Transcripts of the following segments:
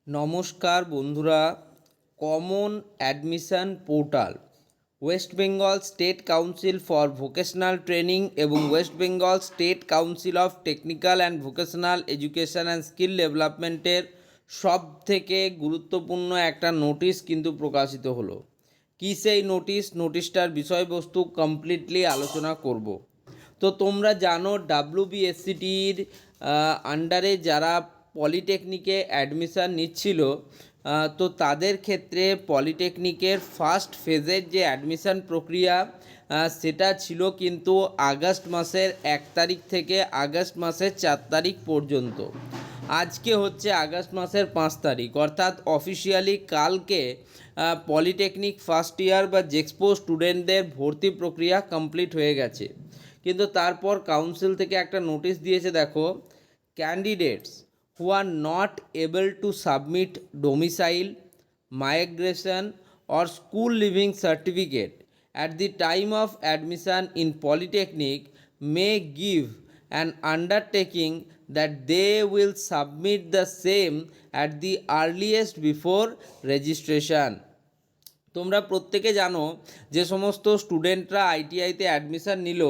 নমস্কার বন্ধুরা, common admission portal West Bengal state council for vocational training এবং West Bengal state council of technical and vocational education and skill ডেভেলপমেন্টের সব থেকে গুরুত্বপূর্ণ একটা নোটিশ কিন্তু প্রকাশিত হলো। কী সেই নোটিশটার বিষয়বস্তু কমপ্লিটলি আলোচনা করব। তো তোমরা জানো ডাব্লিউবিএসসিটির আন্ডারে যারা পলিটেকনিকে অ্যাডমিশান নিচ্ছিল, তো তাদের ক্ষেত্রে পলিটেকনিকের ফার্স্ট ফেজের যে অ্যাডমিশান প্রক্রিয়া সেটা ছিল কিন্তু আগস্ট মাসের 1 তারিখ থেকে আগস্ট মাসের 4 তারিখ পর্যন্ত। আজকে হচ্ছে আগস্ট মাসের 5 তারিখ, অর্থাৎ অফিসিয়ালি কালকে পলিটেকনিক ফার্স্ট ইয়ার বা জেক্সপো স্টুডেন্টদের ভর্তি প্রক্রিয়া কমপ্লিট হয়ে গেছে। কিন্তু তারপর কাউন্সিল থেকে একটা নোটিশ দিয়েছে, দেখো, candidates who are not able to submit domicile, migration or school living certificate at the time of admission in polytechnic may give an undertaking that they will submit the same at the earliest before registration. তোমরা প্রত্যেকে জানো যে সমস্ত স্টুডেন্টরা আইটিআইতে admission নিল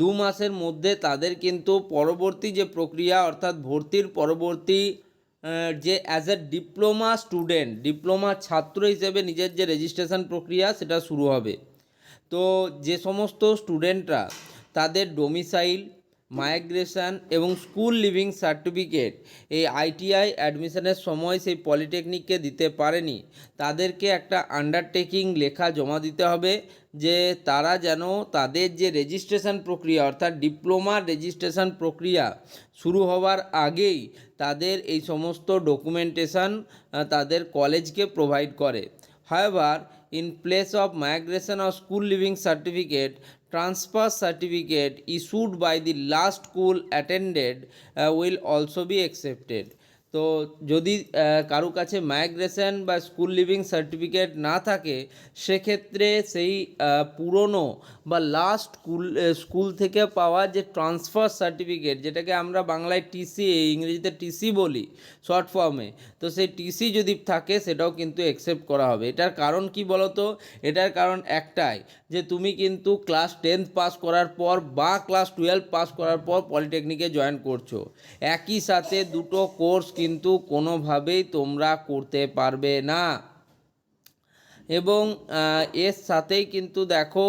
2 মাসের মধ্যে তাদের কিন্তু পরবর্তী যে প্রক্রিয়া, অর্থাৎ ভর্তির পরবর্তী যে অ্যাজ এ ডিপ্লোমা ছাত্র হিসেবে নিজের যে রেজিস্ট্রেশন প্রক্রিয়া সেটা শুরু হবে। তো যে সমস্ত স্টুডেন্টরা তাদের ডোমিসাইল, মাইগ্রেশন এবং স্কুল লিভিং সার্টিফিকেট এই আইটিআই অ্যাডমিশনের সময় সেই পলিটেকনিককে দিতে পারেনি, তাদেরকে একটা আন্ডারটেকিং লেখা জমা দিতে হবে যে তারা যেন তাদের যে রেজিস্ট্রেশন প্রক্রিয়া, অর্থাৎ ডিপ্লোমার রেজিস্ট্রেশন প্রক্রিয়া শুরু হওয়ার আগেই তাদের এই সমস্ত ডকুমেন্টেশন তাদের কলেজকে প্রোভাইড করে। However, in place of migration or school living certificate, transfer certificate issued by the last school attended will also be accepted. তো যদি কারো কাছে মাইগ্রেশন বা স্কুল লিভিং সার্টিফিকেট না থাকে, সেক্ষেত্রে সেই পুরনো বা লাস্ট স্কুল থেকে পাওয়া যে ট্রান্সফার সার্টিফিকেট, যেটাকে আমরা বাংলায় টিসি, ইংরেজিতে টিসি বলি শর্ট ফর্মে, তো সেই টিসি যদি থাকে সেটাও কিন্তু অ্যাকসেপ্ট করা হবে। এটার কারণ কি বলো তো? এটার কারণ একটাই, যে তুমি কিন্তু ক্লাস 10 পাস করার পর বা ক্লাস 12 পাস করার পর পলিটেকনিকে জয়েন করছো, একই সাথে দুটো কোর্স কিন্তু কোনোভাবেই তোমরা করতে পারবে না। এবং এর সাথেই কিন্তু দেখো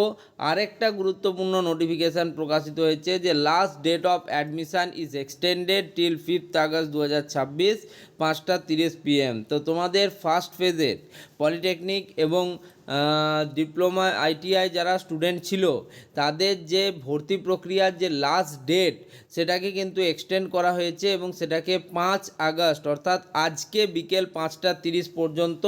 আরেকটা গুরুত্বপূর্ণ নোটিফিকেশান প্রকাশিত হয়েছে যে last date of admission is extended till 5 August 2026 5:30 PM। তো তোমাদের ফার্স্ট ফেজের পলিটেকনিক এবং ডিপ্লোমা আইটিআই যারা স্টুডেন্ট ছিল তাদের যে ভর্তি প্রক্রিয়ার যে লাস্ট ডেট সেটাকে কিন্তু এক্সটেন্ড করা হয়েছে এবং সেটাকে 5 আগস্ট অর্থাৎ আজকে বিকেল 5:30 পর্যন্ত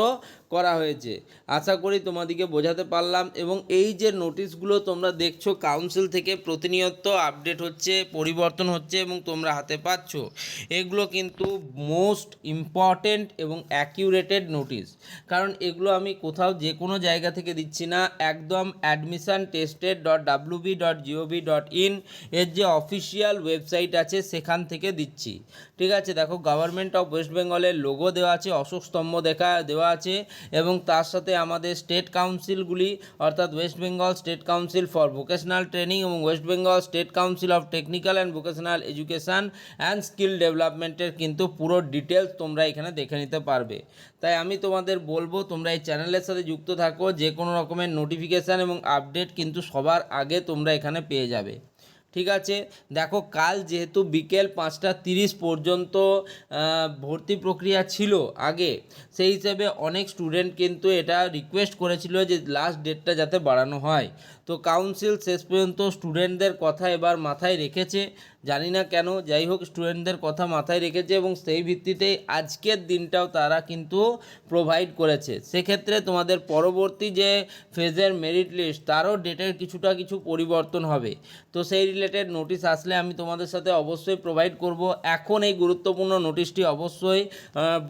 করা হয়েছে। আশা করি তোমাদেরকে বোঝাতে পারলাম। এবং এই যে নোটিশগুলো তোমরা দেখছো কাউন্সিল থেকে প্রতিনিয়ত আপডেট হচ্ছে, পরিবর্তন হচ্ছে এবং তোমরা হাতে পাচ্ছ, এগুলো কিন্তু মোস্ট ইম্পর্টেন্ট এবং অ্যাকিউরেটেড নোটিশ। কারণ এগুলো আমি কোথাও যে কোনো জায়গা থেকে দিচ্ছি না, একদম admissiontested.wb.gov.in এর যে অফিসিয়াল ওয়েবসাইট আছে সেখান থেকে দিচ্ছি। ঠিক আছে, দেখো গভর্নমেন্ট অফ ওয়েস্ট বেঙ্গলের লোগো দেওয়া আছে, অশোক স্তম্ভ দেওয়া আছে এবং তার সাথে আমাদের স্টেট কাউন্সিলগুলি, অর্থাৎ West Bengal state council for vocational training এবং West Bengal state council of technical and vocational education and skill ডেভেলপমেন্টের কিন্তু পুরো ডিটেলস তোমরা এখানে দেখে নিতে পারবে। তাই আমি তোমাদের বলবো তোমরা এই চ্যানেলের সাথে যুক্ত থাকো, যে কোনো রকমের নোটিফিকেশান এবং আপডেট কিন্তু সবার আগে তোমরা এখানে পেয়ে যাবে। ঠিক আছে, দেখো কাল যেহেতু বিকেল 5:30 পর্যন্ত ভর্তি প্রক্রিয়া ছিল আগে, সেই হিসেবে অনেক স্টুডেন্ট কিন্তু এটা রিকোয়েস্ট করেছিল যে লাস্ট ডেটটা যাতে বাড়ানো হয়। তো কাউন্সিল শেষ পর্যন্ত স্টুডেন্টদের কথা এবার মাথায় রেখেছে, জানি না কেন, যাই হোক স্টুডেন্টদের কথা মাথায় রেখেছে এবং সেই ভিত্তিতেই আজকের দিনটাও তারা কিন্তু প্রোভাইড করেছে। সেক্ষেত্রে তোমাদের পরবর্তী যে ফেজের মেরিট লিস্ট তারও ডেটের কিছু পরিবর্তন হবে। তো সেই রিলেটেড নোটিশ আসলে আমি তোমাদের সাথে অবশ্যই প্রোভাইড করব। এখন এই গুরুত্বপূর্ণ নোটিশটি অবশ্যই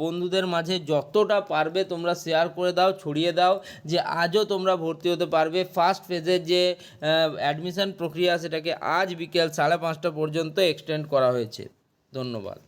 বন্ধুদের মাঝে যতটা পারবে তোমরা শেয়ার করে দাও, ছড়িয়ে দাও, যে আজও তোমরা ভর্তি হতে পারবে। ফার্স্ট ফেজের যে অ্যাডমিশন প্রক্রিয়া সেটাকে আজ বিকেল 5:30 পর্যন্ত এক্সটেন্ড করা হয়েছে। ধন্যবাদ।